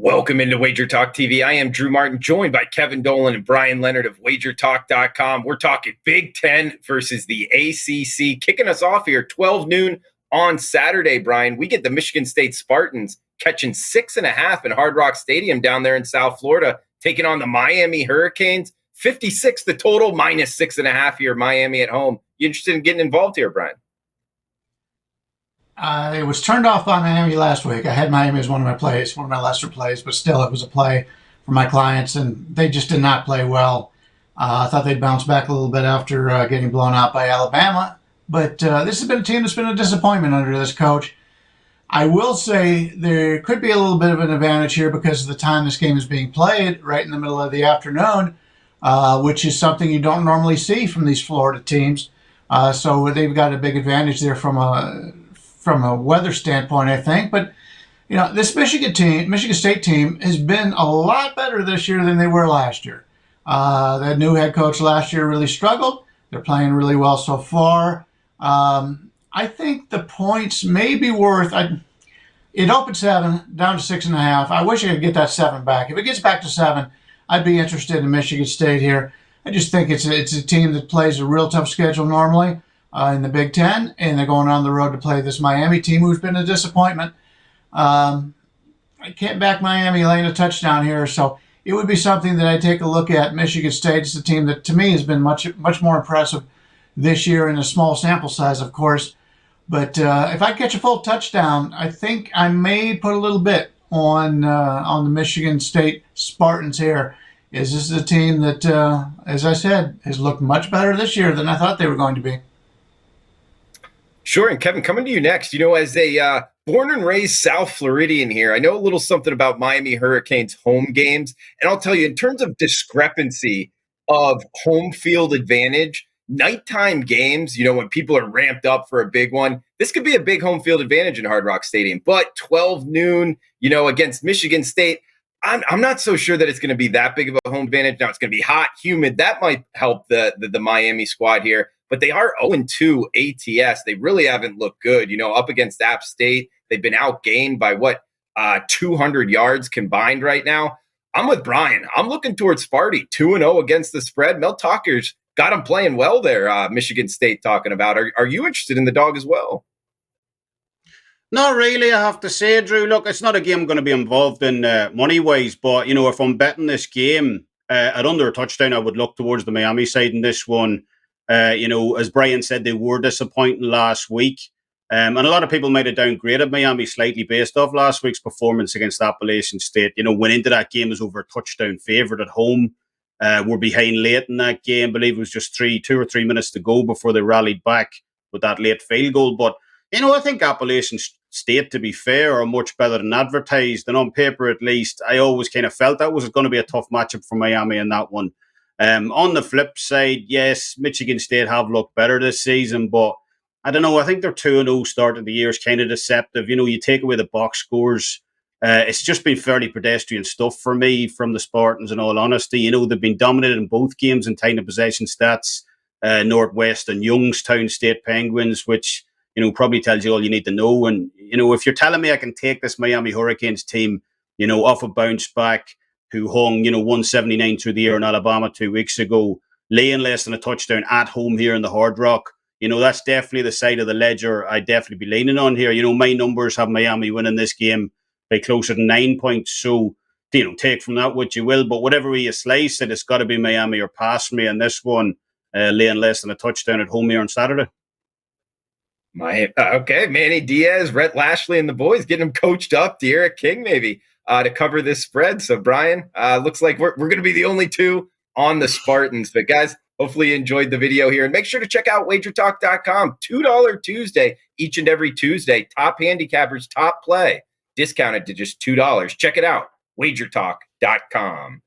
Welcome into Wager Talk TV. I am Drew Martin, joined by Kevin Dolan and Brian Leonard of WagerTalk.com. We're talking Big Ten versus the ACC. Kicking us off here, 12 noon on Saturday, Brian. We get the Michigan State Spartans catching 6.5 in Hard Rock Stadium down there in South Florida, taking on the Miami Hurricanes. 56 the total, minus 6.5 here, Miami at home. You interested in getting involved here, Brian? It was turned off by Miami last week. I had Miami as one of my plays, one of my lesser plays, but still it was a play for my clients, and they just did not play well. I thought they'd bounce back a little bit after getting blown out by Alabama, but this has been a team that's been a disappointment under this coach. I will say there could be a little bit of an advantage here because of the time this game is being played, right in the middle of the afternoon, which is something you don't normally see from these Florida teams. So they've got a big advantage there from a weather standpoint, I think. But, you know, this Michigan State team has been a lot better this year than they were last year. That new head coach last year really struggled. They're playing really well so far. I think the points may be worth, it opened 7, down to 6.5. I wish I could get that 7 back. If it gets back to 7, I'd be interested in Michigan State here. I just think it's a team that plays a real tough schedule normally. In the Big Ten, and they're going on the road to play this Miami team who's been a disappointment. I can't back Miami laying a touchdown here, so it would be something that I take a look at. Michigan State is a team that, to me, has been much more impressive this year in a small sample size, of course. But if I catch a full touchdown, I think I may put a little bit on the Michigan State Spartans here. This is a team that, as I said, has looked much better this year than I thought they were going to be. Sure, and Kevin, coming to you next. You know, as a born and raised South Floridian here, I know a little something about Miami Hurricanes home games. And I'll tell you, in terms of discrepancy of home field advantage, nighttime games, you know, when people are ramped up for a big one, this could be a big home field advantage in Hard Rock Stadium. But 12 noon, you know, against Michigan State, I'm not so sure that it's going to be that big of a home advantage. Now, it's going to be hot, humid. That might help the Miami squad here. But they are 0-2 ATS. They really haven't looked good. You know, up against App State, they've been outgained by 200 yards combined right now. I'm with Brian. I'm looking towards Sparty, 2-0 against the spread. Mel Tucker's got him playing well there, Michigan State talking about. Are you interested in the dog as well? Not really, I have to say, Drew. Look, it's not a game I'm going to be involved in money-wise, but, you know, if I'm betting this game at under a touchdown, I would look towards the Miami side in this one. You know, as Brian said, they were disappointing last week. And a lot of people might have downgraded Miami slightly based off last week's performance against Appalachian State. You know, went into that game as over a touchdown favourite at home. Were behind late in that game. I believe it was just 2 or 3 minutes to go before they rallied back with that late field goal. But, you know, I think Appalachian State, to be fair, are much better than advertised. And on paper, at least, I always kind of felt that was going to be a tough matchup for Miami in that one. On the flip side, yes, Michigan State have looked better this season, but I don't know. I think their 2-0 start of the year is kind of deceptive. You know, you take away the box scores. It's just been fairly pedestrian stuff for me from the Spartans, in all honesty. You know, they've been dominated in both games in time of possession stats, Northwest and Youngstown State Penguins, which, you know, probably tells you all you need to know. And, you know, if you're telling me I can take this Miami Hurricanes team, you know, off a bounce back, who hung, you know, 179 through the air in Alabama 2 weeks ago, laying less than a touchdown at home here in the Hard Rock. You know, that's definitely the side of the ledger I'd definitely be leaning on here. You know, my numbers have Miami winning this game by closer to 9 points. So, you know, take from that what you will. But whatever way you slice it, it's got to be Miami or pass me. And this one, laying less than a touchdown at home here on Saturday. Okay, Manny Diaz, Rhett Lashley, and the boys getting them coached up. De'Aaron King, maybe. To cover this spread. So, Brian, looks like we're going to be the only two on the Spartans. But, guys, hopefully you enjoyed the video here. And make sure to check out WagerTalk.com. $2 Tuesday, each and every Tuesday. Top handicappers, top play. Discounted to just $2. Check it out. WagerTalk.com.